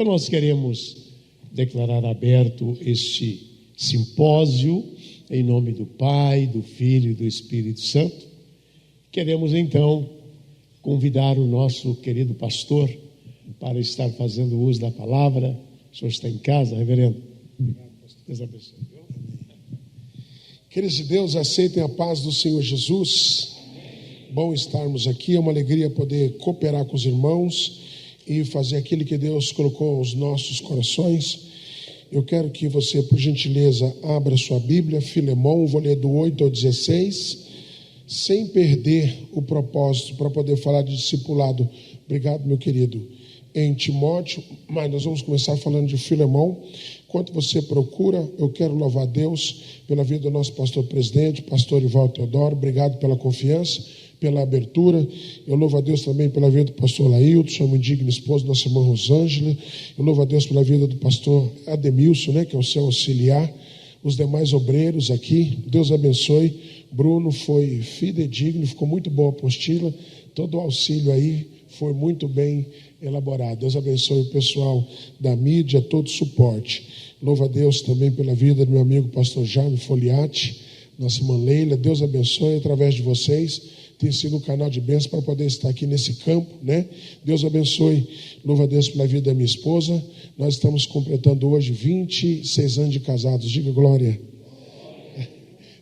Então nós queremos declarar aberto este simpósio em nome do Pai, do Filho e do Espírito Santo. Queremos então convidar o nosso querido pastor para estar fazendo uso da palavra. O senhor está em casa, reverendo? Obrigado, pastor. Deus abençoe. Queridos de Deus, aceitem a paz do Senhor Jesus. Bom estarmos aqui, é uma alegria poder cooperar com os irmãos e fazer aquilo que Deus colocou aos nossos corações. Eu quero que você, por gentileza, abra sua Bíblia, Filemão, vou ler do 8 ao 16, sem perder o propósito para poder falar de discipulado. Obrigado, meu querido. Em Timóteo, mas nós vamos começar falando de Filemão. Enquanto você procura, eu quero louvar a Deus pela vida do nosso pastor presidente, pastor Ivaldo Teodoro. Obrigado pela confiança, pela abertura. Eu louvo a Deus também pela vida do pastor Lailton, sua indigna esposa, nossa irmã Rosângela. Eu louvo a Deus pela vida do pastor Ademilson, que é o seu auxiliar, os demais obreiros aqui. Deus abençoe. Bruno foi fidedigno, ficou muito boa a apostila. Todo o auxílio aí foi muito bem elaborado. Deus abençoe o pessoal da mídia, todo o suporte. Louvo a Deus também pela vida do meu amigo pastor Jaime Foliati, nossa irmã Leila. Deus abençoe através de vocês. Tem sido um canal de bênção para poder estar aqui nesse campo, Deus abençoe. Louvo a Deus pela vida da minha esposa. Nós estamos completando hoje 26 anos de casados. Diga glória.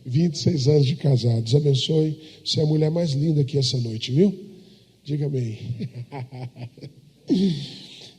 26 anos de casados. Abençoe. Você é a mulher mais linda aqui essa noite, viu? Diga amém.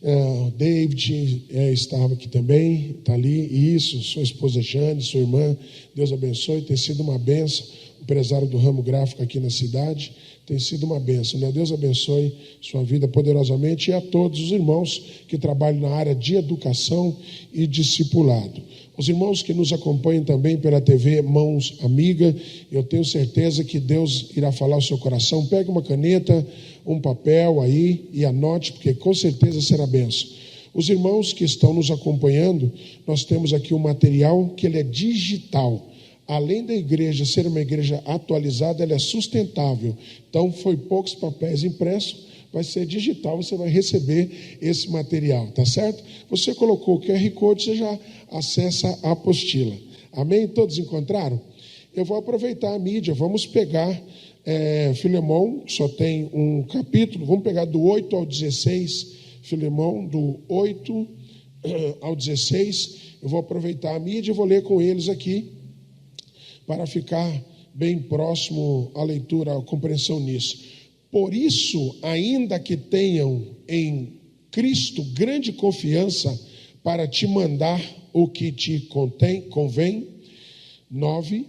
O David estava aqui também, está ali. Isso, sua esposa Jane, sua irmã. Deus abençoe. Tem sido uma bênção. Empresário do ramo gráfico aqui na cidade, tem sido uma bênção, Deus abençoe sua vida poderosamente e a todos os irmãos que trabalham na área de educação e discipulado. Os irmãos que nos acompanham também pela TV Mãos Amiga, eu tenho certeza que Deus irá falar ao seu coração. Pegue uma caneta, um papel aí e anote, porque com certeza será bênção. Os irmãos que estão nos acompanhando, nós temos aqui um material que ele é digital. Além da igreja ser uma igreja atualizada, ela é sustentável. Então, foi poucos papéis impressos, vai ser digital, você vai receber esse material, tá certo? Você colocou o QR Code, você já acessa a apostila. Amém? Todos encontraram? Eu vou aproveitar a mídia, vamos pegar Filemão, só tem um capítulo, vamos pegar do 8 ao 16, Filemão, do 8 ao 16, eu vou aproveitar a mídia e vou ler com eles aqui, para ficar bem próximo à leitura, à compreensão nisso. Por isso, ainda que tenham em Cristo grande confiança para te mandar o que te convém. 9.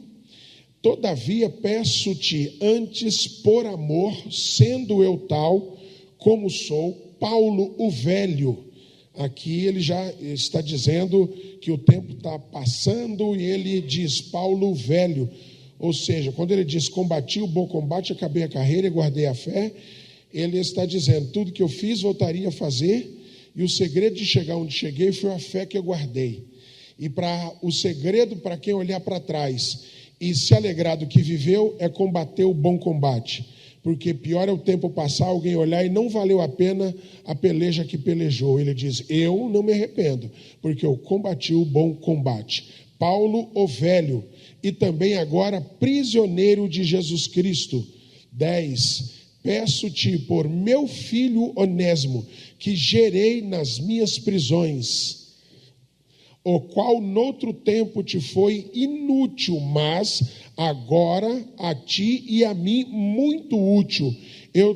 Todavia, peço-te antes por amor, sendo eu tal como sou, Paulo o velho. Aqui ele já está dizendo que o tempo está passando e ele diz Paulo velho, ou seja, quando ele diz combati o bom combate, acabei a carreira e guardei a fé, ele está dizendo tudo que eu fiz voltaria a fazer e o segredo de chegar onde cheguei foi a fé que eu guardei. E o segredo para quem olhar para trás e se alegrar do que viveu é combater o bom combate. Porque pior é o tempo passar, alguém olhar e não valeu a pena a peleja que pelejou. Ele diz, eu não me arrependo, porque eu combati o bom combate. Paulo, o velho, e também agora prisioneiro de Jesus Cristo. 10. Peço-te por meu filho Onésimo, que gerei nas minhas prisões, o qual noutro tempo te foi inútil, mas agora a ti e a mim muito útil. Eu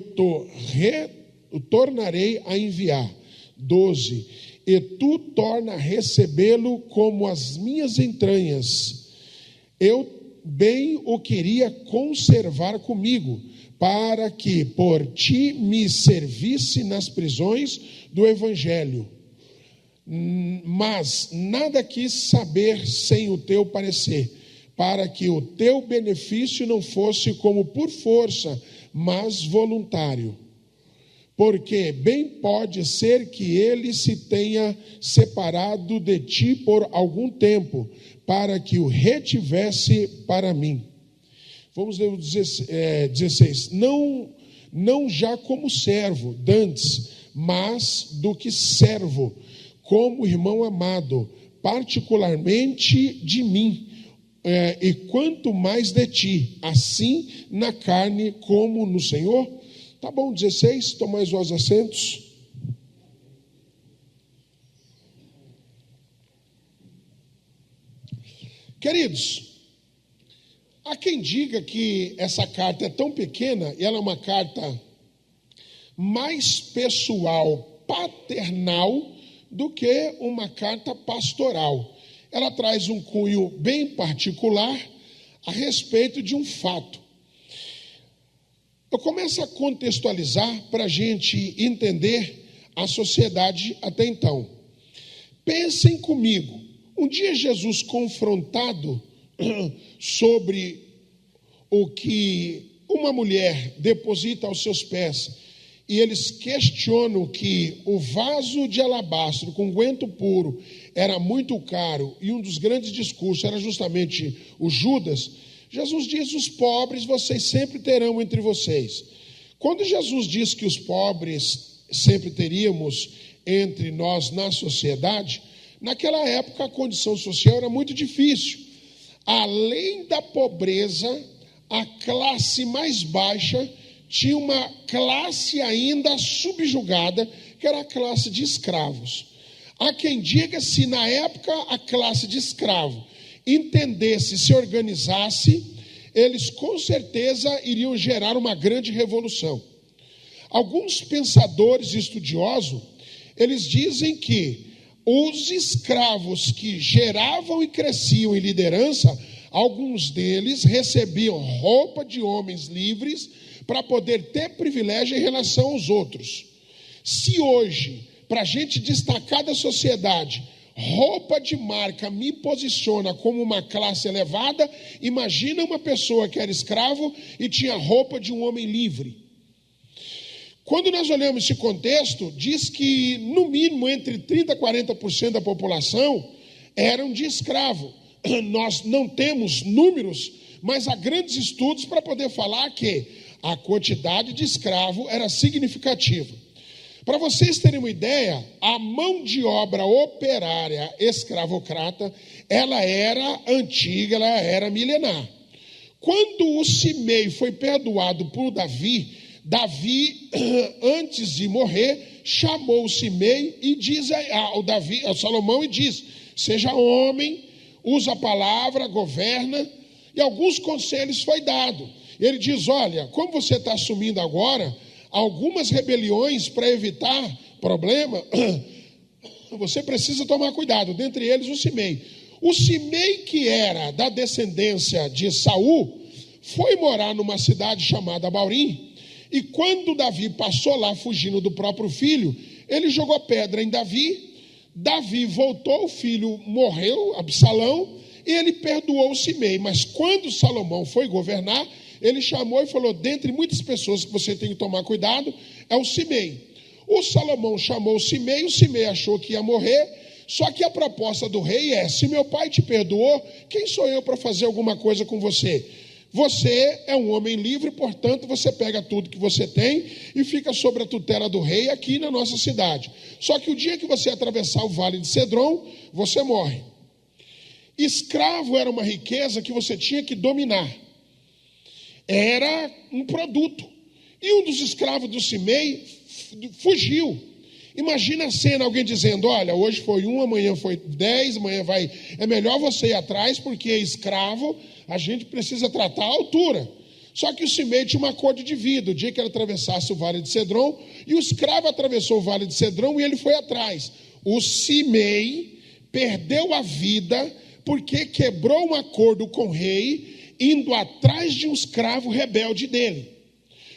tornarei a enviar. 12. E tu torna a recebê-lo como as minhas entranhas. Eu bem o queria conservar comigo, para que por ti me servisse nas prisões do evangelho. Mas nada quis saber sem o teu parecer, para que o teu benefício não fosse como por força, mas voluntário. Porque bem pode ser que ele se tenha separado de ti por algum tempo, para que o retivesse para mim. Vamos ler o 16. Não já como servo, dantes, mas do que servo, como irmão amado, particularmente de mim, e quanto mais de ti, assim na carne como no Senhor. Tá bom, 16, tomai os vossos assentos. Queridos, há quem diga que essa carta é tão pequena, e ela é uma carta mais pessoal, paternal, do que uma carta pastoral. Ela traz um cunho bem particular a respeito de um fato. Eu começo a contextualizar para a gente entender a sociedade até então. Pensem comigo, um dia Jesus confrontado sobre o que uma mulher deposita aos seus pés, e eles questionam que o vaso de alabastro com unguento puro era muito caro, e um dos grandes discursos era justamente o Judas. Jesus diz: os pobres vocês sempre terão entre vocês. Quando Jesus diz que os pobres sempre teríamos entre nós na sociedade, naquela época a condição social era muito difícil. Além da pobreza, a classe mais baixa tinha uma classe ainda subjugada, que era a classe de escravos. Há quem diga, se na época a classe de escravo entendesse, se organizasse, eles com certeza iriam gerar uma grande revolução. Alguns pensadores estudiosos, eles dizem que os escravos que geravam e cresciam em liderança, alguns deles recebiam roupa de homens livres para poder ter privilégio em relação aos outros. Se hoje, para a gente destacar da sociedade, roupa de marca me posiciona como uma classe elevada, imagina uma pessoa que era escravo e tinha roupa de um homem livre. Quando nós olhamos esse contexto, diz que no mínimo entre 30% a 40% da população eram de escravo. Nós não temos números, mas há grandes estudos para poder falar que a quantidade de escravo era significativa. Para vocês terem uma ideia, a mão de obra operária escravocrata, ela era antiga, ela era milenar. Quando o Simei foi perdoado por Davi, antes de morrer, chamou o Simei e diz ao Salomão e diz: seja homem, usa a palavra, governa, e alguns conselhos foi dado. Ele diz: olha, como você está assumindo agora algumas rebeliões para evitar problema, você precisa tomar cuidado, dentre eles o Simei. O Simei, que era da descendência de Saul, foi morar numa cidade chamada Baurim, e quando Davi passou lá fugindo do próprio filho, ele jogou pedra em Davi. Davi voltou, o filho morreu, Absalão, e ele perdoou o Simei. Mas quando Salomão foi governar, ele chamou e falou: dentre muitas pessoas que você tem que tomar cuidado, é o Simei. O Salomão chamou o Simei achou que ia morrer, só que a proposta do rei é: se meu pai te perdoou, quem sou eu para fazer alguma coisa com você? Você é um homem livre, portanto, você pega tudo que você tem e fica sob a tutela do rei aqui na nossa cidade. Só que o dia que você atravessar o vale de Cedron, você morre. Escravo era uma riqueza que você tinha que dominar. Era um produto. E um dos escravos do Simei fugiu. Imagina a cena, alguém dizendo: olha, hoje foi 1, amanhã foi 10, amanhã vai... É melhor você ir atrás, porque é escravo, a gente precisa tratar a altura. Só que o Simei tinha um acordo de vida. O dia que ele atravessasse o vale de Cedron, e o escravo atravessou o vale de Cedron e ele foi atrás. O Simei perdeu a vida porque quebrou um acordo com o rei, indo atrás de um escravo rebelde dele.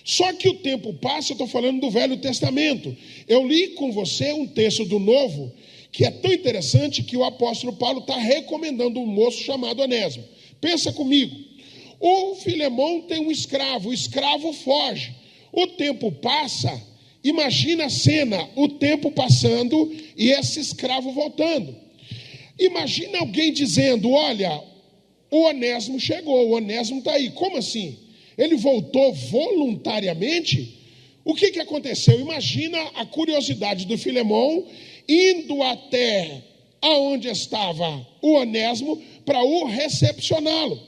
Só que o tempo passa, eu estou falando do Velho Testamento. Eu li com você um texto do Novo, que é tão interessante que o apóstolo Paulo está recomendando um moço chamado Onésimo. Pensa comigo. O Filemão tem um escravo, o escravo foge. O tempo passa, imagina a cena, o tempo passando e esse escravo voltando. Imagina alguém dizendo: olha, o Onésimo chegou, o Onésimo está aí. Como assim? Ele voltou voluntariamente? O que aconteceu? Imagina a curiosidade do Filemão indo até aonde estava o Onésimo para o recepcioná-lo.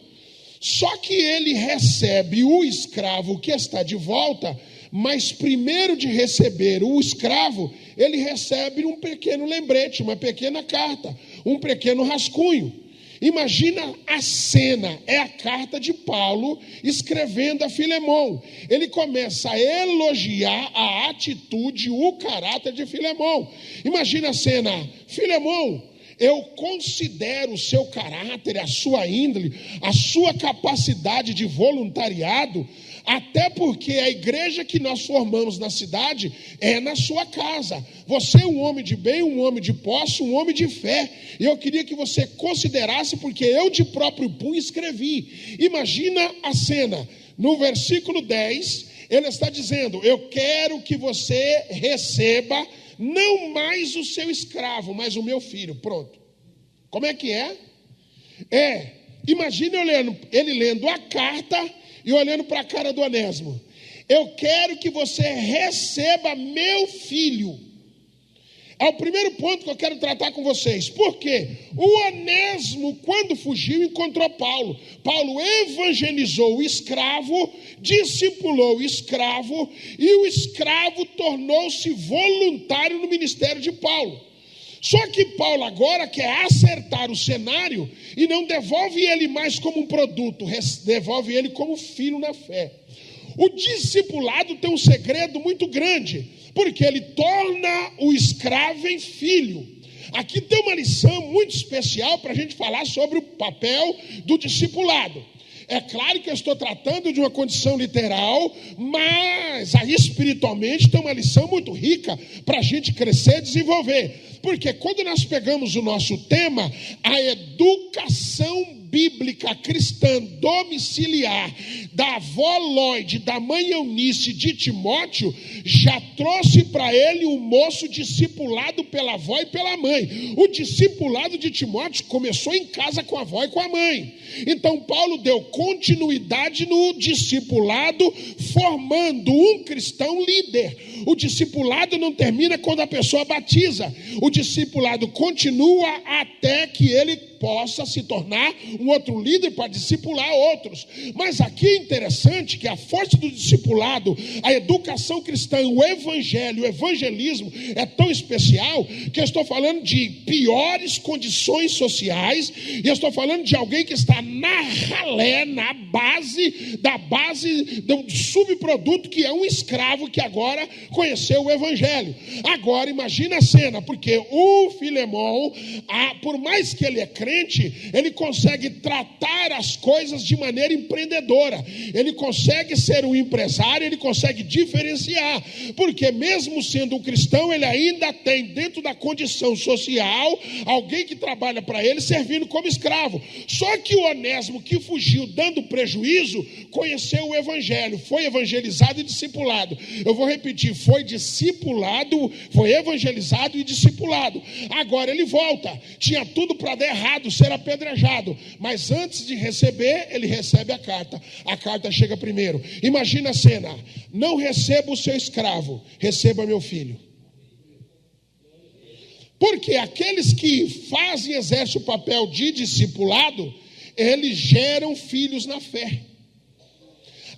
Só que ele recebe o escravo que está de volta, mas primeiro de receber o escravo, ele recebe um pequeno lembrete, uma pequena carta, um pequeno rascunho. Imagina a cena, é a carta de Paulo escrevendo a Filemão. Ele começa a elogiar a atitude, o caráter de Filemão. Imagina a cena: Filemão, eu considero o seu caráter, a sua índole, a sua capacidade de voluntariado, até porque a igreja que nós formamos na cidade é na sua casa. Você é um homem de bem, um homem de posse, um homem de fé. E eu queria que você considerasse, porque eu de próprio punho escrevi. Imagina a cena. No versículo 10, ele está dizendo: eu quero que você receba não mais o seu escravo, mas o meu filho. Pronto. Como é que é? Imagine ele lendo a carta e olhando para a cara do Onésimo. Eu quero que você receba meu filho. É o primeiro ponto que eu quero tratar com vocês. Por quê? O Onésimo, quando fugiu, encontrou Paulo. Paulo evangelizou o escravo, discipulou o escravo, e o escravo tornou-se voluntário no ministério de Paulo. Só que Paulo agora quer acertar o cenário e não devolve ele mais como um produto, devolve ele como filho na fé. O discipulado tem um segredo muito grande, porque ele torna o escravo em filho. Aqui tem uma lição muito especial para a gente falar sobre o papel do discipulado. É claro que eu estou tratando de uma condição literal, mas aí espiritualmente tem uma lição muito rica para a gente crescer e desenvolver. Porque quando nós pegamos o nosso tema, a educação bíblica cristã domiciliar da avó Lloyd, da mãe Eunice, de Timóteo, já trouxe para ele um moço discipulado pela avó e pela mãe. O discipulado de Timóteo começou em casa com a avó e com a mãe. Então Paulo deu continuidade no discipulado, formando um cristão líder. O discipulado não termina quando a pessoa batiza. O discipulado continua até que ele possa se tornar um outro líder para discipular outros. Mas aqui é interessante que a força do discipulado, a educação cristã, o evangelho, o evangelismo é tão especial que eu estou falando de piores condições sociais, e eu estou falando de alguém que está na ralé, na base do subproduto, que é um escravo que agora conheceu o evangelho. Agora imagina a cena, porque o Filemão, por mais que ele é crente, ele consegue tratar as coisas de maneira empreendedora, ele consegue ser um empresário, ele consegue diferenciar, porque mesmo sendo um cristão, ele ainda tem dentro da condição social alguém que trabalha para ele servindo como escravo. Só que o Onésimo, que fugiu dando prejuízo, conheceu o evangelho, foi evangelizado e discipulado. Eu vou repetir: foi discipulado, foi evangelizado e discipulado. Agora ele volta, tinha tudo para dar errado, ser apedrejado, mas antes de receber, ele recebe a carta chega primeiro. Imagina a cena: não receba o seu escravo, receba meu filho. Porque aqueles que fazem, exercem o papel de discipulado, eles geram filhos na fé.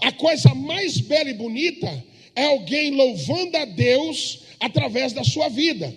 A coisa mais bela e bonita é alguém louvando a Deus através da sua vida.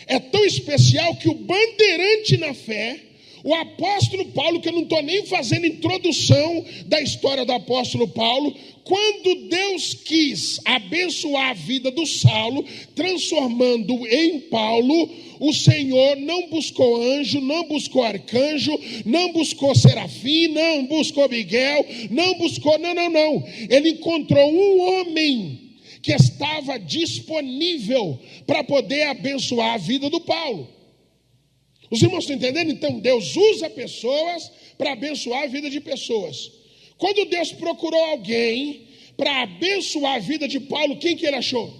É tão especial que o bandeirante na fé, o apóstolo Paulo, que eu não estou nem fazendo introdução da história do apóstolo Paulo, quando Deus quis abençoar a vida do Saulo, transformando em Paulo, o Senhor não buscou anjo, não buscou arcanjo, não buscou serafim, não buscou Miguel, não. Ele encontrou um homem que estava disponível para poder abençoar a vida do Paulo. Os irmãos estão entendendo? Então Deus usa pessoas para abençoar a vida de pessoas. Quando Deus procurou alguém para abençoar a vida de Paulo, quem que ele achou?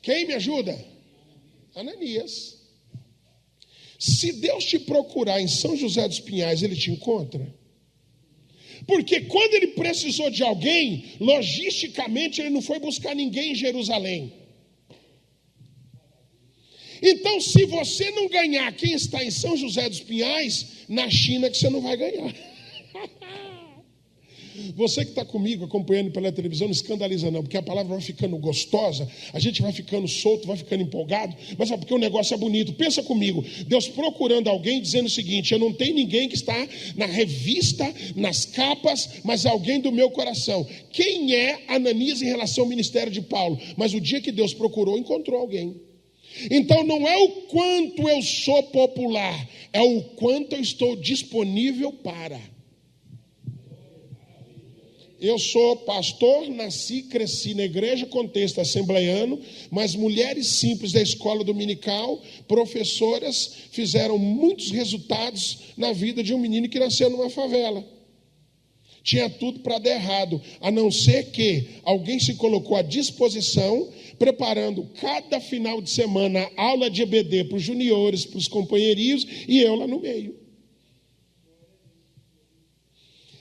Quem me ajuda? Ananias. Se Deus te procurar em São José dos Pinhais, ele te encontra? Porque quando ele precisou de alguém, logisticamente ele não foi buscar ninguém em Jerusalém. Então, se você não ganhar quem está em São José dos Pinhais, na China que você não vai ganhar. Você que está comigo acompanhando pela televisão, não escandaliza não, porque a palavra vai ficando gostosa, a gente vai ficando solto, vai ficando empolgado, mas é porque o negócio é bonito. Pensa comigo, Deus procurando alguém dizendo o seguinte: eu não tenho ninguém que está na revista, nas capas, mas alguém do meu coração. Quem é Ananias em relação ao ministério de Paulo? Mas o dia que Deus procurou, encontrou alguém. Então não é o quanto eu sou popular, é o quanto eu estou disponível para. Eu sou pastor, nasci, cresci na igreja, contexto assembleiano, mas mulheres simples da escola dominical, professoras, fizeram muitos resultados na vida de um menino que nasceu numa favela. Tinha tudo para dar errado, a não ser que alguém se colocou à disposição, preparando cada final de semana aula de EBD para os juniores, para os companheirinhos, e eu lá no meio.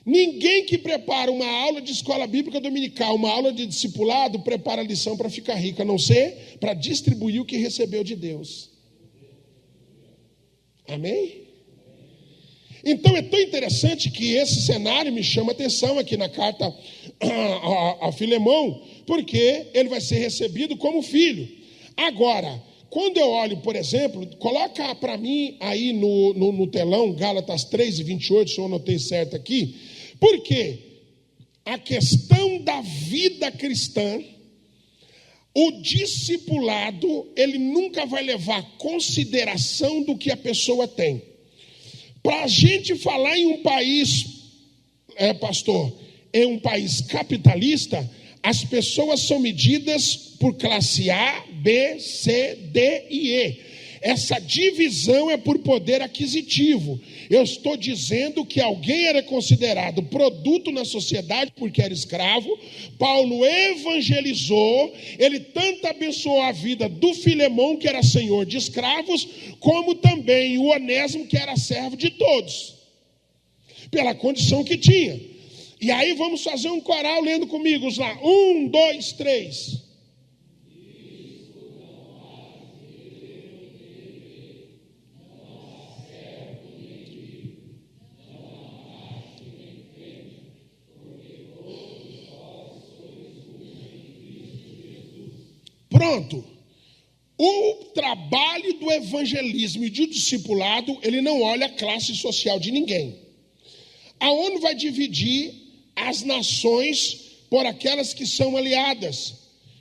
Ninguém que prepara uma aula de escola bíblica dominical, uma aula de discipulado, prepara a lição para ficar rico, a não ser para distribuir o que recebeu de Deus. Amém? Então é tão interessante que esse cenário me chama a atenção aqui na carta a Filemão, porque ele vai ser recebido como filho. Agora, quando eu olho, por exemplo, coloca para mim aí no telão, Gálatas 3:28, se eu anotei certo aqui, porque a questão da vida cristã, o discipulado, ele nunca vai levar consideração do que a pessoa tem. Para a gente falar em um país, pastor, em um país capitalista, as pessoas são medidas por classe A, B, C, D e E. Essa divisão é por poder aquisitivo. Eu estou dizendo que alguém era considerado produto na sociedade porque era escravo. Paulo evangelizou, ele tanto abençoou a vida do Filemão, que era senhor de escravos, como também o Onésimo, que era servo de todos, pela condição que tinha. E aí vamos fazer um coral lendo comigo lá. 1, 2, 3. Pronto. O trabalho do evangelismo e do discipulado, ele não olha a classe social de ninguém. A ONU vai dividir as nações por aquelas que são aliadas,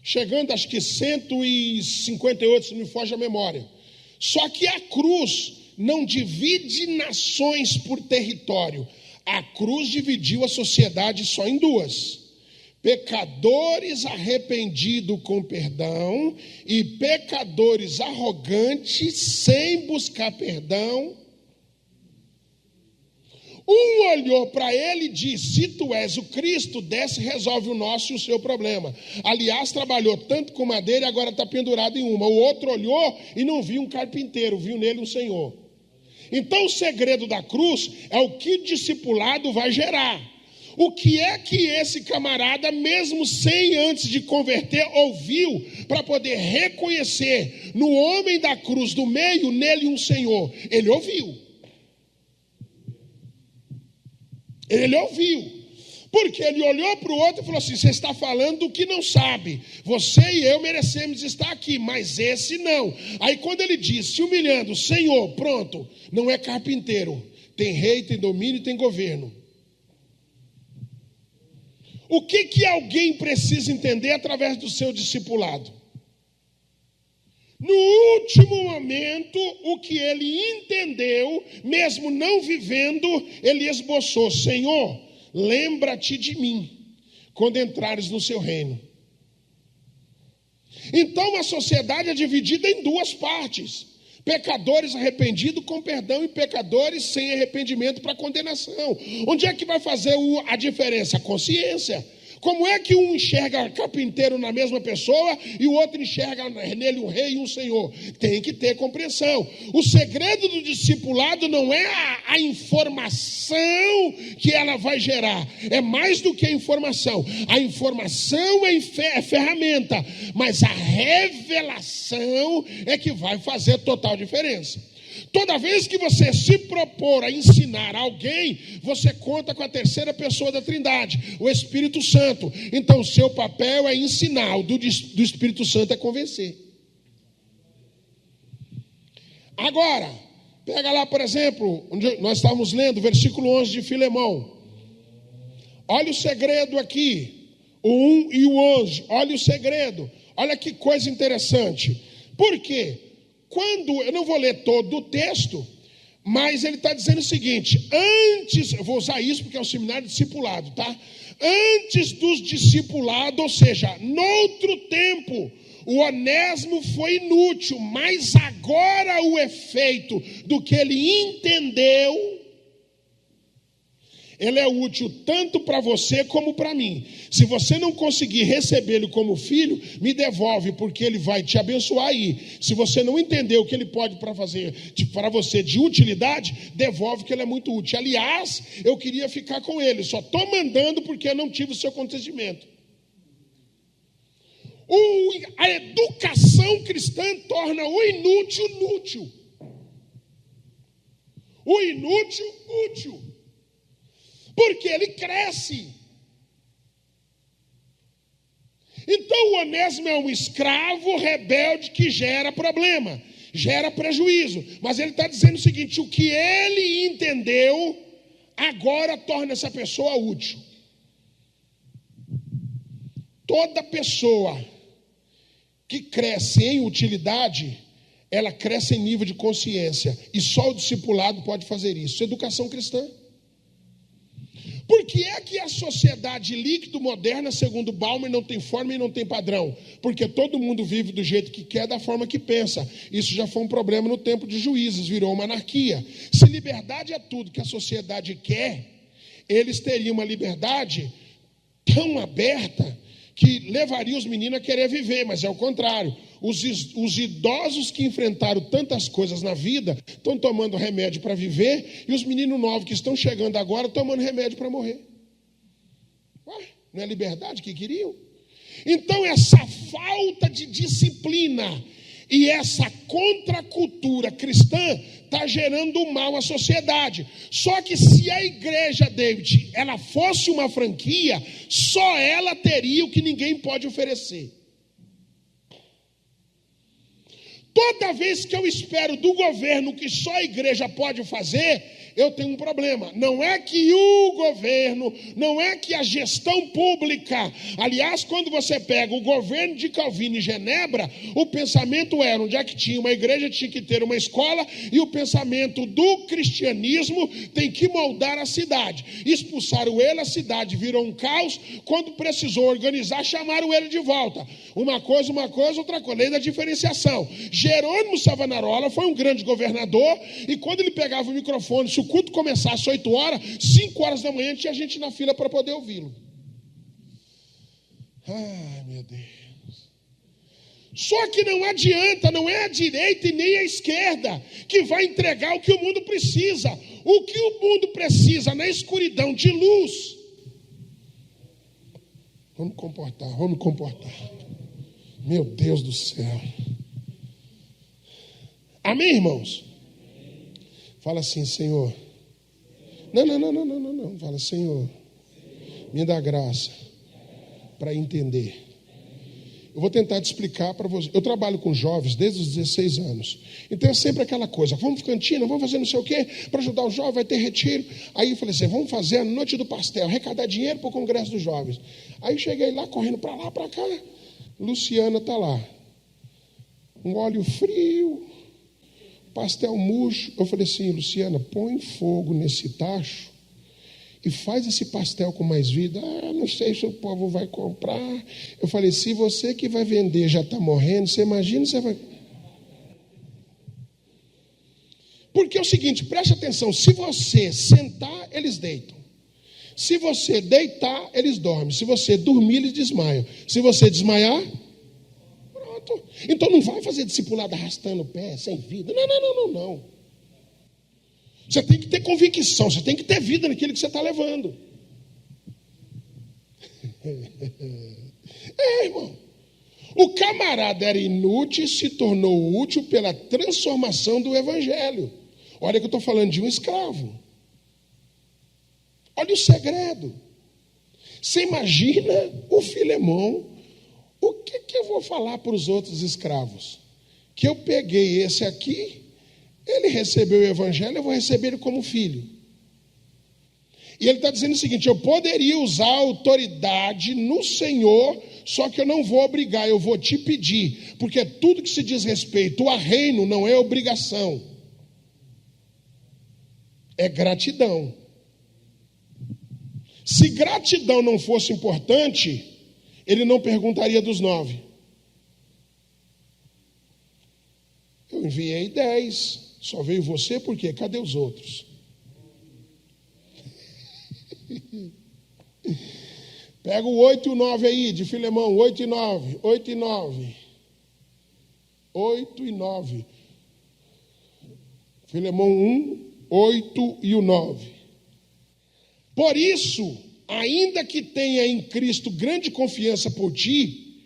chegando acho que 158, se não me foge a memória. Só que a cruz não divide nações por território. A cruz dividiu a sociedade só em duas: pecadores arrependidos com perdão e pecadores arrogantes sem buscar perdão. Um olhou para ele e disse: se tu és o Cristo, desce e resolve o nosso e o seu problema. Aliás, trabalhou tanto com madeira e agora está pendurado em uma. O outro olhou e não viu um carpinteiro, viu nele um Senhor. Então o segredo da cruz é o que o discipulado vai gerar. O que é que esse camarada, mesmo sem antes de converter, ouviu para poder reconhecer no homem da cruz do meio, nele um Senhor? Ele ouviu. Ele ouviu. Porque ele olhou para o outro e falou assim: você está falando do que não sabe. Você e eu merecemos estar aqui, mas esse não. Aí quando ele disse, se humilhando: Senhor, pronto, não é carpinteiro. Tem rei, tem domínio, tem governo. O que alguém precisa entender através do seu discipulado? No último momento, o que ele entendeu, mesmo não vivendo, ele esboçou: Senhor, lembra-te de mim quando entrares no seu reino. Então a sociedade é dividida em duas partes: pecadores arrependidos com perdão e pecadores sem arrependimento para condenação. Onde é que vai fazer a diferença? A consciência. Como é que um enxerga carpinteiro na mesma pessoa e o outro enxerga nele um rei e um senhor? Tem que ter compreensão. O segredo do discipulado não é a informação que ela vai gerar. É mais do que a informação. A informação é ferramenta, mas a revelação é que vai fazer total diferença. Toda vez que você se propor a ensinar alguém, você conta com a terceira pessoa da Trindade, o Espírito Santo. Então, o seu papel é ensinar, o do Espírito Santo é convencer. Agora, pega lá, por exemplo, onde nós estávamos lendo, versículo 11 de Filemão. Olha o segredo aqui, o 1 e o 11, olha o segredo. Olha que coisa interessante. Por quê? Eu não vou ler todo o texto, mas ele está dizendo o seguinte: antes, eu vou usar isso porque é um seminário discipulado, tá? Antes dos discipulados, ou seja, noutro tempo, o Onésimo foi inútil, mas agora o efeito do que ele entendeu, ele é útil tanto para você como para mim. Se você não conseguir recebê-lo como filho, me devolve, porque ele vai te abençoar aí. Se você não entender o que ele pode fazer para você de utilidade, devolve, que ele é muito útil. Aliás, eu queria ficar com ele, só estou mandando porque eu não tive o seu consentimento. A educação cristã torna o inútil útil. O inútil útil. Porque ele cresce. Então o Onésimo é um escravo rebelde que gera problema, gera prejuízo. Mas ele está dizendo o seguinte: o que ele entendeu agora torna essa pessoa útil. Toda pessoa que cresce em utilidade, ela cresce em nível de consciência. E só o discipulado pode fazer isso. Educação cristã. Por que é que a sociedade líquido moderna, segundo Balmer, não tem forma e não tem padrão? Porque todo mundo vive do jeito que quer, da forma que pensa. Isso já foi um problema no tempo de Juízes, virou uma anarquia. Se liberdade é tudo que a sociedade quer, eles teriam uma liberdade tão aberta que levaria os meninos a querer viver, mas é o contrário. Os idosos que enfrentaram tantas coisas na vida estão tomando remédio para viver, e os meninos novos que estão chegando agora tomando remédio para morrer. Ué, não é liberdade que queriam? Então essa falta de disciplina e essa contracultura cristã está gerando mal à sociedade. Só que se a igreja, David, ela fosse uma franquia, só ela teria o que ninguém pode oferecer. Toda vez que eu espero do governo que só a igreja pode fazer, eu tenho um problema. Não é que o governo, não é que a gestão pública. Aliás, quando você pega o governo de Calvino e Genebra, o pensamento era: onde é que tinha uma igreja, tinha que ter uma escola, e o pensamento do cristianismo tem que moldar a cidade. Expulsaram ele, a cidade virou um caos. Quando precisou organizar, chamaram ele de volta. Uma coisa, outra coisa. Lei da diferenciação. Jerônimo Savonarola foi um grande governador, e quando ele pegava o microfone, se o culto começasse às 8 horas, 5 horas da manhã tinha gente na fila para poder ouvi-lo. Ai, meu Deus. Só que não adianta, não é a direita e nem a esquerda que vai entregar o que o mundo precisa. O que o mundo precisa na escuridão de luz. Vamos comportar. Meu Deus do céu. Amém, irmãos? Fala assim: Senhor. Não. Fala: Senhor, me dá graça para entender. Eu vou tentar te explicar para você. Eu trabalho com jovens desde os 16 anos. Então é sempre aquela coisa: vamos para cantina, vamos fazer não sei o quê, para ajudar os jovens, vai ter retiro. Aí eu falei assim: vamos fazer a noite do pastel, arrecadar dinheiro para o congresso dos jovens. Aí cheguei lá, correndo para lá, para cá. Luciana está lá. Um óleo frio, pastel murcho. Eu falei assim: Luciana, põe fogo nesse tacho e faz esse pastel com mais vida. Não sei se o povo vai comprar. Eu falei: se você que vai vender já está morrendo, você imagina, você vai... Porque é o seguinte, preste atenção: se você sentar, eles deitam. Se você deitar, eles dormem. Se você dormir, eles desmaiam. Se você desmaiar, pronto. Então não vai fazer discipulado arrastando o pé, sem vida. Não. Você tem que ter convicção, você tem que ter vida naquilo que você está levando. Irmão. O camarada era inútil e se tornou útil pela transformação do evangelho. Olha que eu estou falando de um escravo. Olha o segredo. Você imagina o Filemão, o que eu vou falar para os outros escravos? Que eu peguei esse aqui, ele recebeu o evangelho, eu vou receber ele como filho. E ele está dizendo o seguinte: eu poderia usar a autoridade no Senhor, só que eu não vou obrigar, eu vou te pedir, porque tudo que se diz respeito a reino não é obrigação, é gratidão. Se gratidão não fosse importante, ele não perguntaria dos 9. Eu enviei 10, só veio você, por quê? Cadê os outros? Pega o 8 e o 9 aí, de Filemão, 8 e 9, 8 e 9. 8 e 9. Filemão 1, 8 e o 9. Por isso, ainda que tenha em Cristo grande confiança por ti,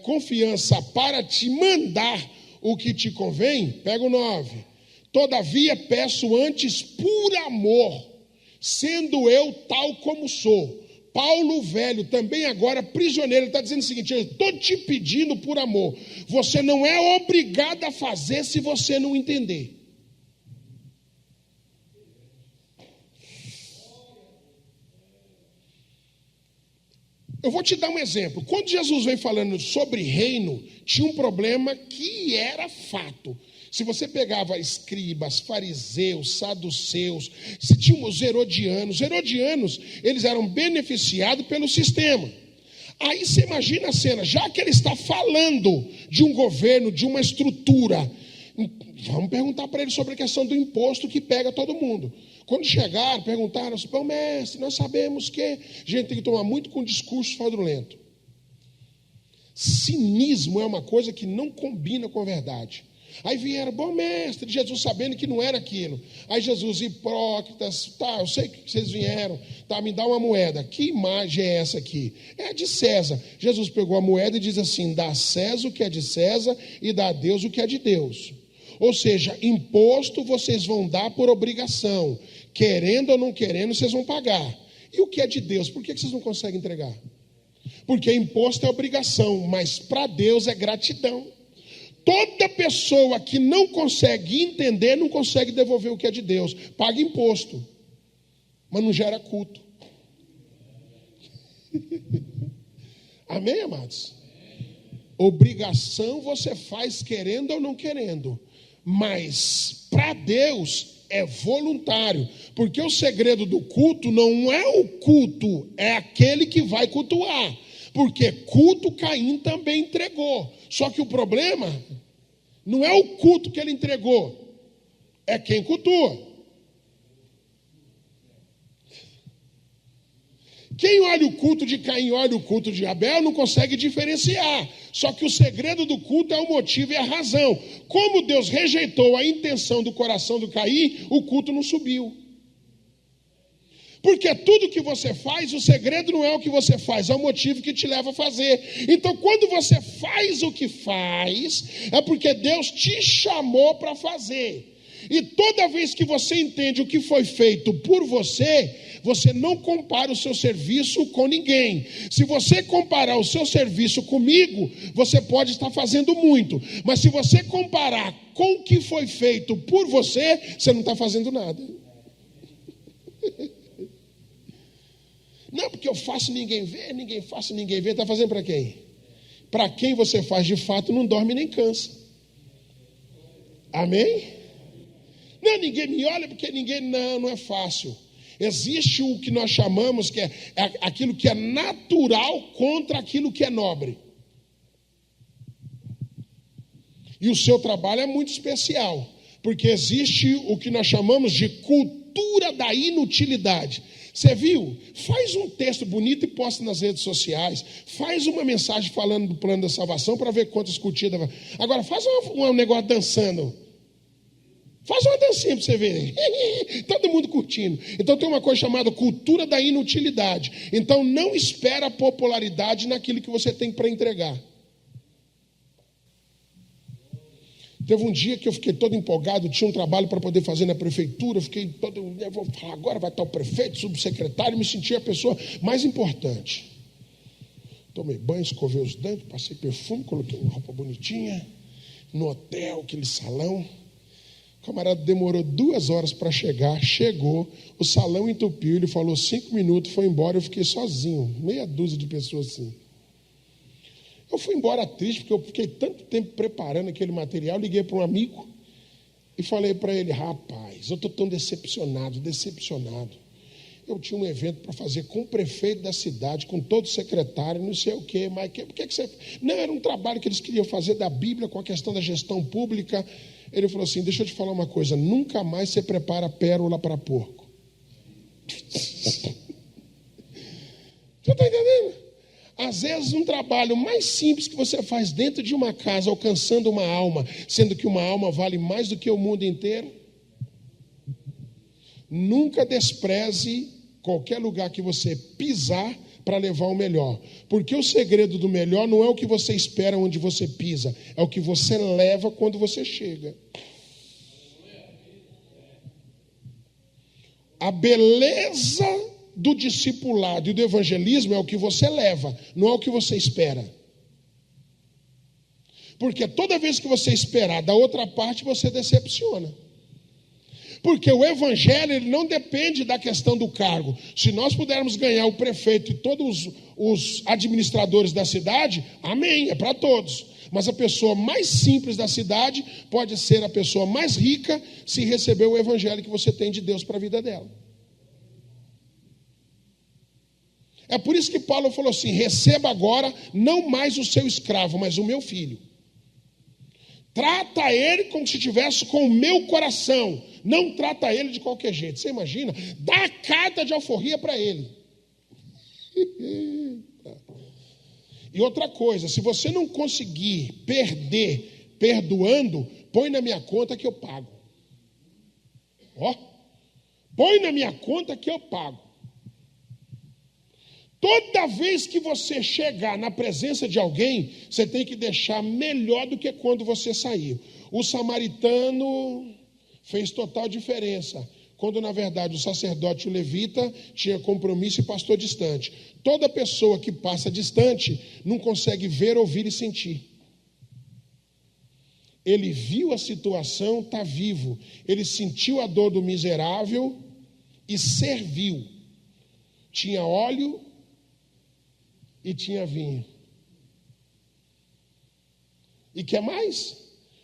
confiança para te mandar o que te convém, pega o 9. Todavia peço antes por amor, sendo eu tal como sou. Paulo velho, também agora prisioneiro, ele está dizendo o seguinte: eu estou te pedindo por amor. Você não é obrigado a fazer se você não entender. Eu vou te dar um exemplo. Quando Jesus vem falando sobre reino, tinha um problema que era fato. Se você pegava escribas, fariseus, saduceus, se tinha os herodianos, eles eram beneficiados pelo sistema. Aí você imagina a cena, já que ele está falando de um governo, de uma estrutura, vamos perguntar para ele sobre a questão do imposto que pega todo mundo. Quando chegaram, perguntaram assim: bom, mestre, nós sabemos que a gente tem que tomar muito com discurso fraudulento. Cinismo é uma coisa que não combina com a verdade. Aí vieram: bom, mestre, Jesus sabendo que não era aquilo. Aí Jesus: hipócritas, tá, eu sei que vocês vieram, tá, me dá uma moeda. Que imagem é essa aqui? É a de César. Jesus pegou a moeda e diz assim: dá a César o que é de César e dá a Deus o que é de Deus. Ou seja, imposto vocês vão dar por obrigação. Querendo ou não querendo, vocês vão pagar. E o que é de Deus? Por que vocês não conseguem entregar? Porque imposto é obrigação, mas para Deus é gratidão. Toda pessoa que não consegue entender, não consegue devolver o que é de Deus. Paga imposto, mas não gera culto. Amém, amados? Obrigação você faz querendo ou não querendo, mas para Deus é voluntário, porque o segredo do culto não é o culto, é aquele que vai cultuar, porque culto Caim também entregou, só que o problema não é o culto que ele entregou, é quem cultua. Quem olha o culto de Caim, olha o culto de Abel, não consegue diferenciar. Só que o segredo do culto é o motivo e a razão. Como Deus rejeitou a intenção do coração do Caim, o culto não subiu. Porque tudo que você faz, o segredo não é o que você faz, é o motivo que te leva a fazer. Então, quando você faz o que faz, é porque Deus te chamou para fazer. E toda vez que você entende o que foi feito por você, você não compara o seu serviço com ninguém. Se você comparar o seu serviço comigo, você pode estar fazendo muito. Mas se você comparar com o que foi feito por você, você não está fazendo nada. Não, porque eu faço ninguém vê, ninguém faço ninguém vê. Está fazendo para quem? Para quem você faz de fato não dorme nem cansa. Amém? Não, ninguém me olha porque ninguém... Não é fácil. Existe o que nós chamamos que é aquilo que é natural contra aquilo que é nobre. E o seu trabalho é muito especial, porque existe o que nós chamamos de cultura da inutilidade. Você viu? Faz um texto bonito e posta nas redes sociais. Faz uma mensagem falando do plano da salvação para ver quantas curtidas vai. Agora, faz um negócio dançando. Faz uma dancinha para você ver. Todo mundo curtindo. Então tem uma coisa chamada cultura da inutilidade. Então não espera popularidade naquilo que você tem para entregar. Teve um dia que eu fiquei todo empolgado, tinha um trabalho para poder fazer na prefeitura, fiquei todo, eu vou falar, agora vai estar o prefeito, subsecretário, me senti a pessoa mais importante. Tomei banho, escovei os dentes, passei perfume, coloquei uma roupa bonitinha, no hotel, aquele salão. O camarada demorou 2 horas para chegar, chegou, o salão entupiu, ele falou 5 minutos, foi embora, eu fiquei sozinho, meia dúzia de pessoas assim. Eu fui embora triste, porque eu fiquei tanto tempo preparando aquele material, liguei para um amigo e falei para ele, rapaz, eu estou tão decepcionado. Eu tinha um evento para fazer com o prefeito da cidade, com todo o secretário, não sei o quê, mas por que você... Não, era um trabalho que eles queriam fazer da Bíblia com a questão da gestão pública. Ele falou assim, deixa eu te falar uma coisa, nunca mais você prepara pérola para porco. Você está entendendo? Às vezes um trabalho mais simples que você faz dentro de uma casa, alcançando uma alma, sendo que uma alma vale mais do que o mundo inteiro. Nunca despreze qualquer lugar que você pisar para levar o melhor. Porque o segredo do melhor não é o que você espera onde você pisa, é o que você leva quando você chega. A beleza do discipulado e do evangelismo é o que você leva, não é o que você espera. Porque toda vez que você esperar da outra parte, você decepciona. Porque o evangelho ele não depende da questão do cargo. Se nós pudermos ganhar o prefeito e todos os administradores da cidade, amém, é para todos. Mas a pessoa mais simples da cidade pode ser a pessoa mais rica se receber o evangelho que você tem de Deus para a vida dela. É por isso que Paulo falou assim, receba agora não mais o seu escravo, mas o meu filho. Trata ele como se estivesse com o meu coração. Não trata ele de qualquer jeito. Você imagina? Dá a carta de alforria para ele. E outra coisa, se você não conseguir perder perdoando, põe na minha conta que eu pago. Ó, põe na minha conta que eu pago. Toda vez que você chegar na presença de alguém, você tem que deixar melhor do que quando você saiu. O samaritano fez total diferença, quando na verdade o sacerdote e o levita tinha compromisso e pastor distante. Toda pessoa que passa distante não consegue ver, ouvir e sentir. Ele viu a situação, está vivo. Ele sentiu a dor do miserável e serviu. Tinha óleo e tinha vinho. E quer mais?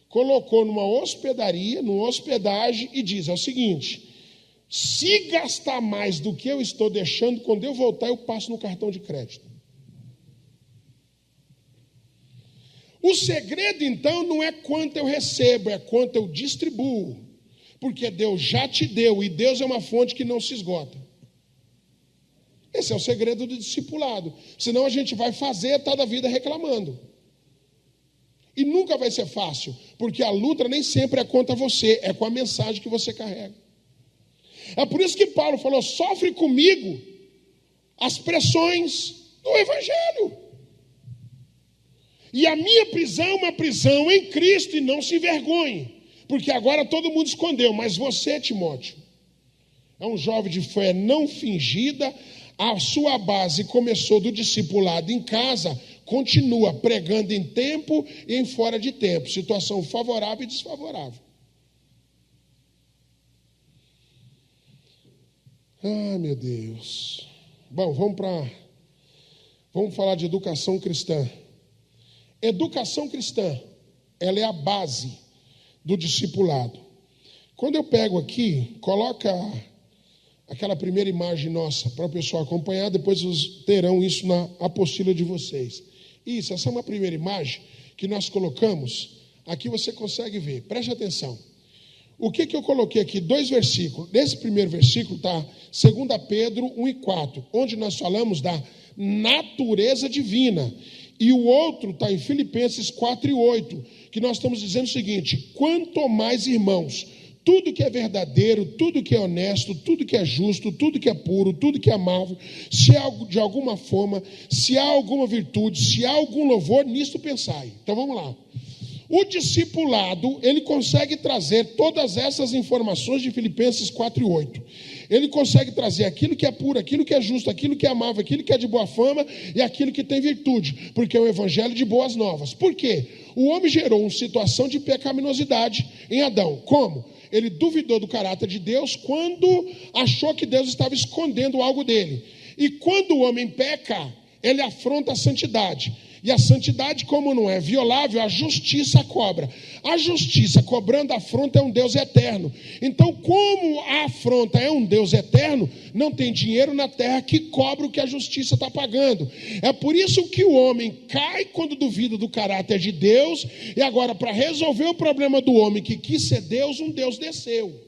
Colocou numa hospedaria, numa hospedagem e diz, é o seguinte, se gastar mais do que eu estou deixando, quando eu voltar eu passo no cartão de crédito. O segredo então não é quanto eu recebo, é quanto eu distribuo. Porque Deus já te deu e Deus é uma fonte que não se esgota. Esse é o segredo do discipulado. Senão a gente vai fazer toda a vida reclamando. E nunca vai ser fácil, porque a luta nem sempre é contra você, é com a mensagem que você carrega. É por isso que Paulo falou, sofre comigo as pressões do evangelho. E a minha prisão é uma prisão em Cristo, e não se envergonhe, porque agora todo mundo escondeu, mas você, Timóteo, é um jovem de fé não fingida. A sua base começou do discipulado em casa, continua pregando em tempo e em fora de tempo, situação favorável e desfavorável. Ai, meu Deus. Bom, vamos falar de educação cristã. Educação cristã, ela é a base do discipulado. Quando eu pego aqui, coloca aquela primeira imagem nossa para o pessoal acompanhar, depois vocês terão isso na apostila de vocês. Isso, essa é uma primeira imagem que nós colocamos. Aqui você consegue ver, preste atenção. O que eu coloquei aqui? 2 versículos. Nesse primeiro versículo está 2 Pedro 1:4, onde nós falamos da natureza divina. E o outro está em Filipenses 4:8, que nós estamos dizendo o seguinte: quanto mais, irmãos, tudo que é verdadeiro, tudo que é honesto, tudo que é justo, tudo que é puro, tudo que é amável, se há de alguma forma, se há alguma virtude, se há algum louvor, nisto pensai. Então vamos lá. O discipulado, ele consegue trazer todas essas informações de Filipenses 4:8. Ele consegue trazer aquilo que é puro, aquilo que é justo, aquilo que é amável, aquilo que é de boa fama e aquilo que tem virtude, porque é o evangelho de boas novas. Por quê? O homem gerou uma situação de pecaminosidade em Adão. Como? Ele duvidou do caráter de Deus quando achou que Deus estava escondendo algo dele. E quando o homem peca, ele afronta a santidade. E a santidade, como não é violável, a justiça cobra. A justiça, cobrando a afronta, é um Deus eterno. Então, como a afronta é um Deus eterno, não tem dinheiro na terra que cobre o que a justiça está pagando. É por isso que o homem cai quando duvida do caráter de Deus. E agora, para resolver o problema do homem que quis ser Deus, um Deus desceu.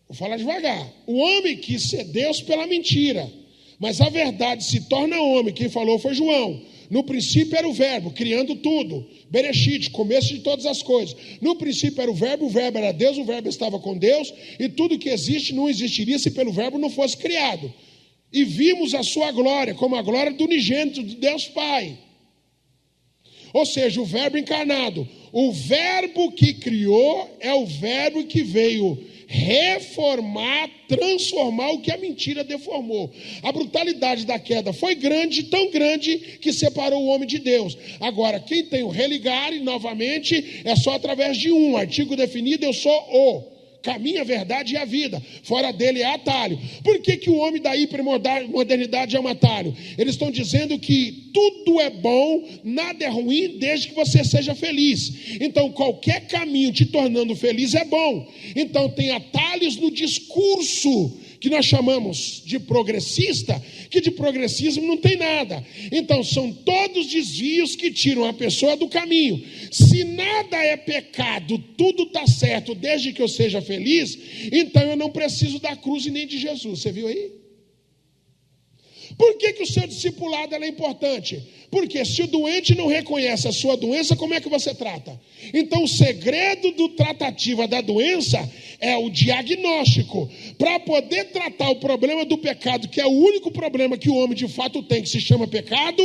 Vou falar devagar. O homem quis ser Deus pela mentira, mas a verdade se torna homem. Quem falou foi João. No princípio era o verbo, criando tudo. Bereshit, começo de todas as coisas. No princípio era o verbo era Deus, o verbo estava com Deus, e tudo que existe não existiria se pelo verbo não fosse criado. E vimos a sua glória, como a glória do unigênito de Deus Pai. Ou seja, o verbo encarnado. O verbo que criou é o verbo que veio reformar, transformar o que a mentira deformou. A brutalidade da queda foi grande, tão grande, que separou o homem de Deus. Agora, quem tem o religare, novamente, é só através de um artigo definido: eu sou o caminho, a verdade e a vida. Fora dele é atalho. Por que o homem da hipermodernidade é um atalho? Eles estão dizendo que tudo é bom, nada é ruim, desde que você seja feliz. Então, qualquer caminho te tornando feliz é bom. Então, tem atalhos no discurso que nós chamamos de progressista, que de progressismo não tem nada. Então, são todos desvios que tiram a pessoa do caminho. Se nada é pecado, tudo está certo, desde que eu seja feliz, então eu não preciso da cruz e nem de Jesus. Você viu aí? Por que o seu discipulado é importante? Porque se o doente não reconhece a sua doença, como é que você trata? Então, o segredo do tratativa da doença é o diagnóstico. Para poder tratar o problema do pecado, que é o único problema que o homem de fato tem, que se chama pecado,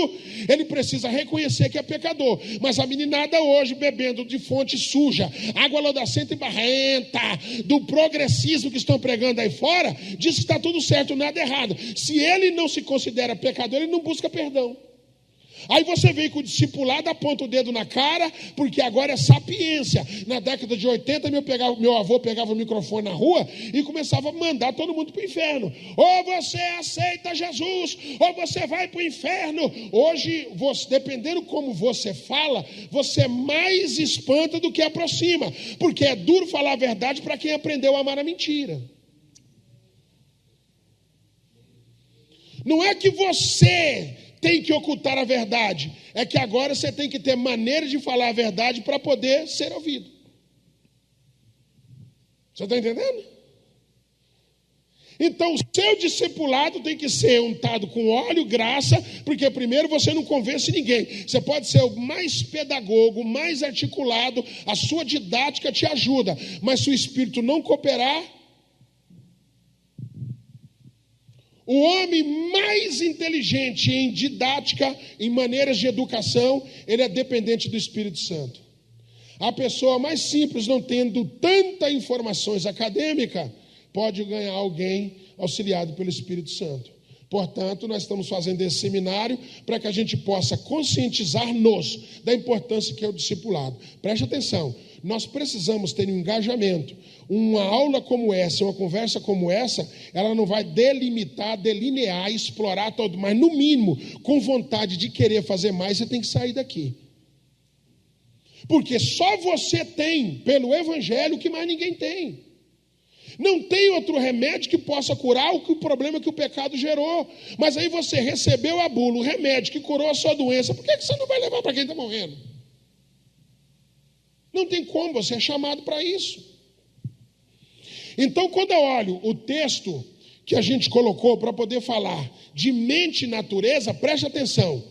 ele precisa reconhecer que é pecador. Mas a meninada hoje, bebendo de fonte suja, água lodacenta e barrenta, do progressismo que estão pregando aí fora, diz que está tudo certo, nada errado. Se ele não se considera pecador, ele não busca perdão. Aí você vem com o discipulado, aponta o dedo na cara, porque agora é sapiência. Na década de 80, meu avô pegava o microfone na rua e começava a mandar todo mundo para o inferno. Ou você aceita Jesus, ou você vai para o inferno. Hoje, dependendo como você fala, você mais espanta do que aproxima. Porque é duro falar a verdade para quem aprendeu a amar a mentira. Não é que você tem que ocultar a verdade, é que agora você tem que ter maneira de falar a verdade para poder ser ouvido. Você está entendendo? Então, o seu discipulado tem que ser untado com óleo, graça, porque primeiro você não convence ninguém. Você pode ser o mais pedagogo, mais articulado, a sua didática te ajuda, mas se o espírito não cooperar, o homem mais inteligente em didática, em maneiras de educação, ele é dependente do Espírito Santo. A pessoa mais simples, não tendo tantas informações acadêmicas, pode ganhar alguém auxiliado pelo Espírito Santo. Portanto, nós estamos fazendo esse seminário para que a gente possa conscientizar-nos da importância que é o discipulado. Preste atenção, nós precisamos ter um engajamento. Uma aula como essa, uma conversa como essa, ela não vai delimitar, delinear, explorar todo, mas no mínimo, com vontade de querer fazer mais, você tem que sair daqui. Porque só você tem, pelo Evangelho, o que mais ninguém tem. Não tem outro remédio que possa curar o problema que o pecado gerou. Mas aí você recebeu a bula, o remédio que curou a sua doença. Por que você não vai levar para quem está morrendo? Não tem como, você é chamado para isso. Então, quando eu olho o texto que a gente colocou para poder falar de mente e natureza, preste atenção.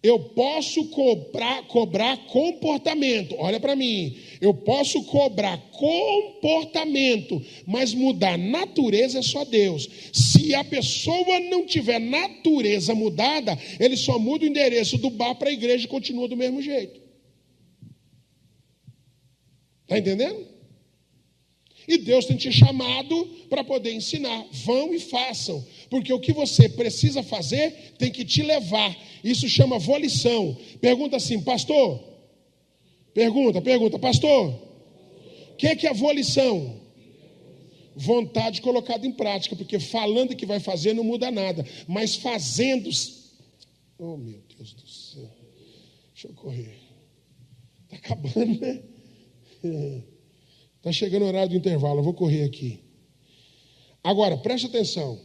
Eu posso cobrar comportamento. Olha para mim. Eu posso cobrar comportamento, mas mudar natureza é só Deus. Se a pessoa não tiver natureza mudada, ele só muda o endereço do bar para a igreja e continua do mesmo jeito. Está entendendo? E Deus tem te chamado para poder ensinar. Vão e façam. Porque o que você precisa fazer tem que te levar. Isso chama volição. Pergunta assim, pastor. Pergunta, pastor. O que é volição? Vontade colocada em prática. Porque falando que vai fazer não muda nada. Mas fazendo... Oh, meu Deus do céu. Deixa eu correr. Está acabando, né? Está chegando o horário do intervalo, eu vou correr aqui. Agora, preste atenção.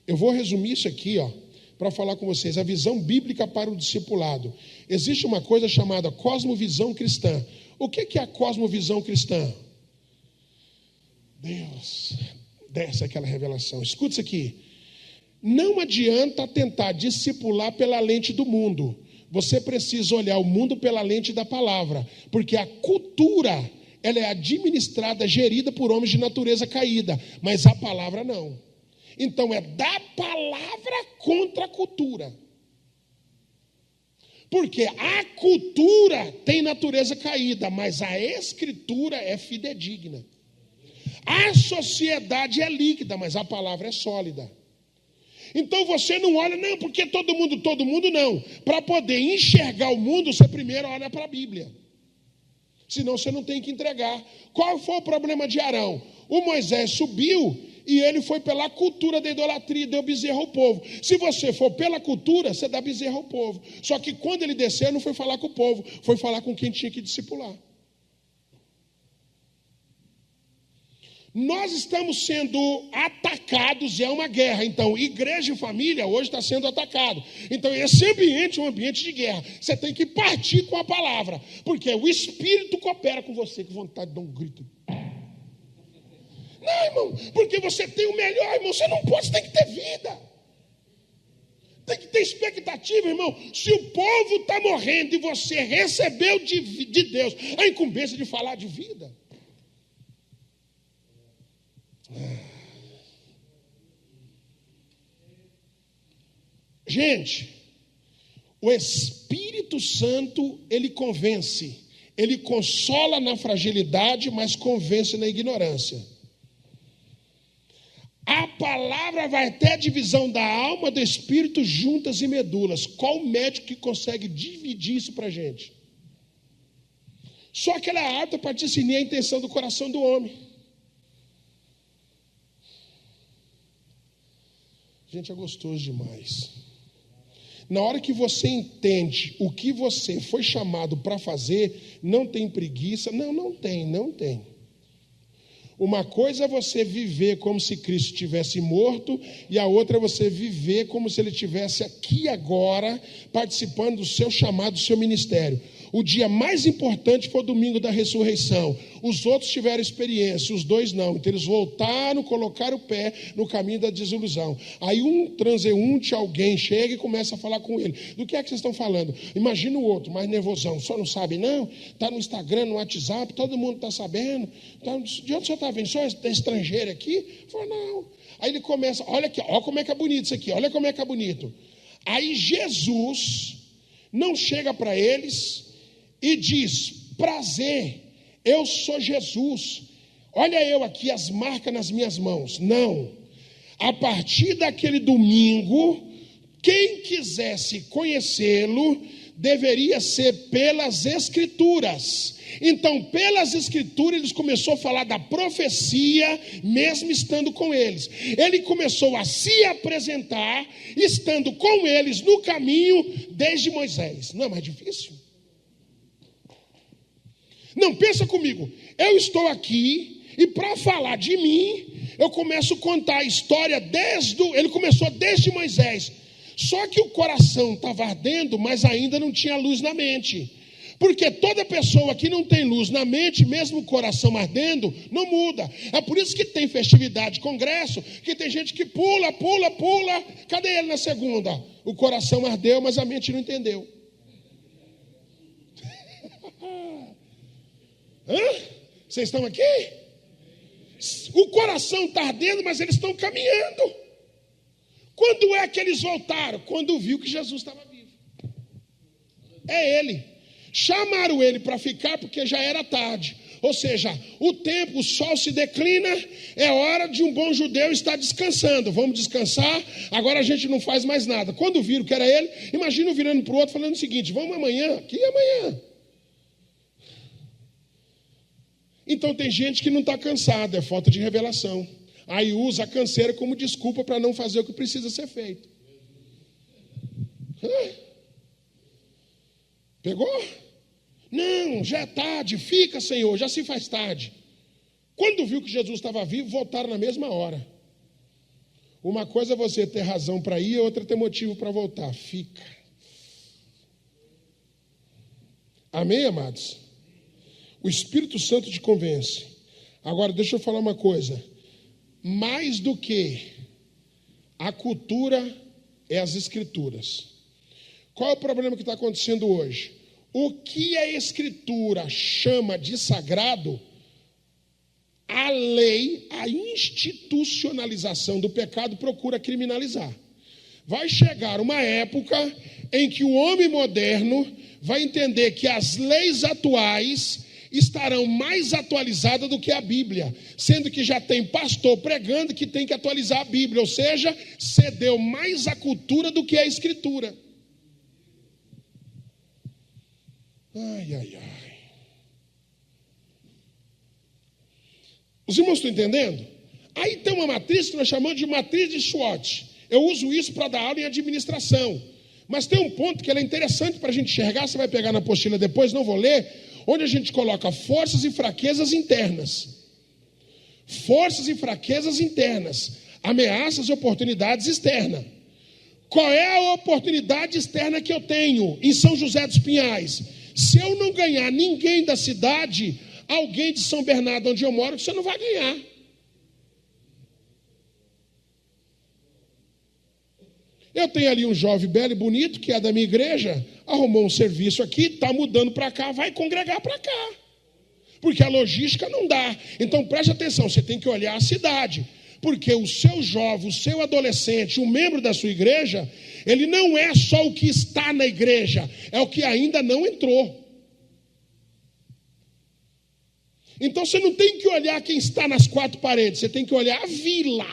Eu vou resumir isso aqui, para falar com vocês. A visão bíblica para o discipulado. Existe uma coisa chamada cosmovisão cristã. O que é a cosmovisão cristã? Deus, desce aquela revelação. Escuta isso aqui. Não adianta tentar discipular pela lente do mundo. Você precisa olhar o mundo pela lente da palavra. Porque a cultura... ela é administrada, gerida por homens de natureza caída, mas a palavra não. Então é da palavra contra a cultura. Porque a cultura tem natureza caída, mas a escritura é fidedigna. A sociedade é líquida, mas a palavra é sólida. Então você não olha, não, porque todo mundo não. Para poder enxergar o mundo, você primeiro olha para a Bíblia. Senão você não tem que entregar. Qual foi o problema de Arão? O Moisés subiu e ele foi pela cultura da idolatria e deu bezerro ao povo. Se você for pela cultura, você dá bezerro ao povo. Só que quando ele desceu, não foi falar com o povo, foi falar com quem tinha que discipular. Nós estamos sendo atacados e é uma guerra. Então, igreja e família hoje está sendo atacado. Então, esse ambiente é um ambiente de guerra. Você tem que partir com a palavra. Porque o Espírito coopera com você. Que vontade de dar um grito. Não, irmão, porque você tem o melhor, irmão. Você não pode, você tem que ter vida. Tem que ter expectativa, irmão. Se o povo está morrendo e você recebeu de Deus a incumbência de falar de vida. Gente, o Espírito Santo, ele convence, ele consola na fragilidade, mas convence na ignorância. A palavra vai até a divisão da alma, do espírito, juntas e medulas. Qual médico que consegue dividir isso para a gente? Só que ela é apta para discernir a intenção do coração do homem. Gente, é gostoso demais. Na hora que você entende o que você foi chamado para fazer, não tem preguiça. Não tem. Uma coisa é você viver como se Cristo tivesse morto, e a outra é você viver como se ele estivesse aqui agora, participando do seu chamado, do seu ministério. O dia mais importante foi o domingo da ressurreição. Os outros tiveram experiência, os dois não. Então eles voltaram, colocaram o pé no caminho da desilusão. Aí um transeunte, alguém chega e começa a falar com ele. Do que é que vocês estão falando? Imagina o outro, mais nervosão. Só não sabe não? Está no Instagram, no WhatsApp, todo mundo está sabendo. Então, de onde você está vendo? Só é estrangeiro aqui? Falei, não. Aí ele começa, olha aqui, olha como é que é bonito isso aqui, olha como é que é bonito. Aí Jesus não chega para eles e diz, prazer, eu sou Jesus, olha eu aqui, as marcas nas minhas mãos. Não, a partir daquele domingo, quem quisesse conhecê-lo, deveria ser pelas Escrituras. Então, pelas Escrituras, ele começou a falar da profecia, mesmo estando com eles. Ele começou a se apresentar, estando com eles no caminho, desde Moisés. Não é mais difícil? Não, pensa comigo, eu estou aqui, E para falar de mim, eu começo a contar a história ele começou desde Moisés. Só que o coração estava ardendo, mas ainda não tinha luz na mente. Porque toda pessoa que não tem luz na mente, mesmo o coração ardendo, não muda. É por isso que tem festividade, congresso, que tem gente que pula. Cadê ele na segunda? O coração ardeu, mas a mente não entendeu. Hã? Vocês estão aqui? O coração está ardendo, mas eles estão caminhando. Quando é que eles voltaram? Quando viu que Jesus estava vivo. É ele. Chamaram ele para ficar porque já era tarde. Ou seja, o sol se declina, é hora de um bom judeu estar descansando. Vamos descansar, agora a gente não faz mais nada. Quando viram que era ele, imagina virando para o outro falando o seguinte: vamos amanhã, que amanhã? Então tem gente que não está cansada, é falta de revelação. Aí usa a canseira como desculpa para não fazer o que precisa ser feito. Pegou? Não, já é tarde, fica, Senhor, já se faz tarde. Quando viu que Jesus estava vivo, voltaram na mesma hora. Uma coisa é você ter razão para ir, outra é ter motivo para voltar. Fica. Amém, amados? O Espírito Santo te convence. Agora, deixa eu falar uma coisa. Mais do que a cultura é as escrituras. Qual é o problema que está acontecendo hoje? O que a Escritura chama de sagrado, a lei, a institucionalização do pecado procura criminalizar. Vai chegar uma época em que o homem moderno vai entender que as leis atuais estarão mais atualizadas do que a Bíblia, sendo que já tem pastor pregando que tem que atualizar a Bíblia, ou seja, cedeu mais à cultura do que à Escritura. Ai. Os irmãos estão entendendo? Aí tem uma matriz que nós chamamos de matriz de SWOT. Eu uso isso para dar aula em administração. Mas tem um ponto que ela é interessante para a gente enxergar. Você vai pegar na apostila depois, não vou ler. Onde a gente coloca forças e fraquezas internas. Forças e fraquezas internas. Ameaças e oportunidades externas. Qual é a oportunidade externa que eu tenho em São José dos Pinhais? Se eu não ganhar ninguém da cidade, alguém de São Bernardo, onde eu moro, você não vai ganhar. Eu tenho ali um jovem belo e bonito, que é da minha igreja, arrumou um serviço aqui, está mudando para cá, vai congregar para cá. Porque a logística não dá. Então preste atenção, você tem que olhar a cidade. Porque o seu jovem, o seu adolescente, o membro da sua igreja, ele não é só o que está na igreja, é o que ainda não entrou. Então você não tem que olhar quem está nas quatro paredes, você tem que olhar a vila.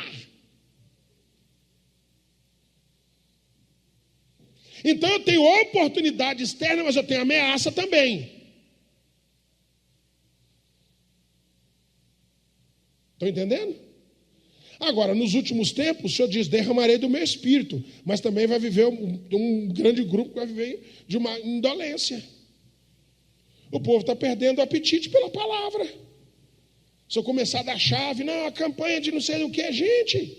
Então eu tenho oportunidade externa, mas eu tenho ameaça também. Estão entendendo? Agora, nos últimos tempos, o Senhor diz: derramarei do meu espírito, mas também vai viver um grande grupo que vai viver de uma indolência. O povo está perdendo o apetite pela palavra. Se eu começar a dar chave, não, a campanha de não sei o que, gente.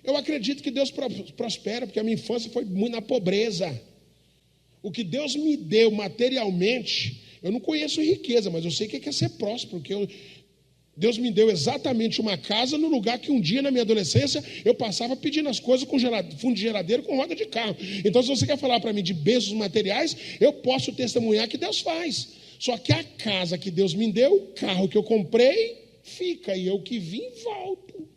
Eu acredito que Deus prospera, porque a minha infância foi muito na pobreza. O que Deus me deu materialmente, eu não conheço riqueza, mas eu sei o que é ser próspero, porque Deus me deu exatamente uma casa no lugar que um dia, na minha adolescência, eu passava pedindo as coisas com fundo de geladeira, com roda de carro. Então, se você quer falar para mim de bênçãos materiais, eu posso testemunhar que Deus faz. Só que a casa que Deus me deu, o carro que eu comprei, fica. E eu que vim, volto.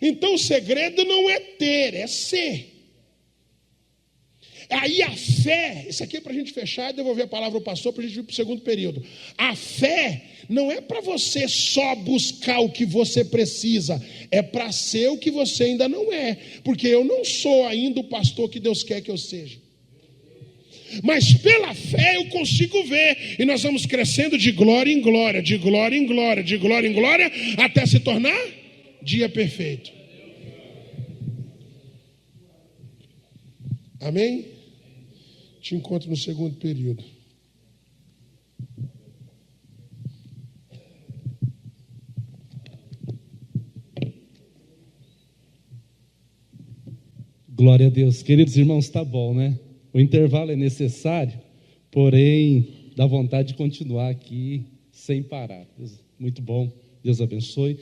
Então, o segredo não é ter, é ser. Aí a fé, isso aqui é para a gente fechar e devolver a palavra ao pastor para a gente ir para o segundo período. A fé não é para você só buscar o que você precisa, é para ser o que você ainda não é. Porque eu não sou ainda o pastor que Deus quer que eu seja. Mas pela fé eu consigo ver, e nós vamos crescendo de glória em glória, de glória em glória, de glória em glória, até se tornar dia perfeito. Amém? Te encontro no segundo período. Glória a Deus. Queridos irmãos, está bom, né? O intervalo é necessário, porém, dá vontade de continuar aqui sem parar. Muito bom. Deus abençoe.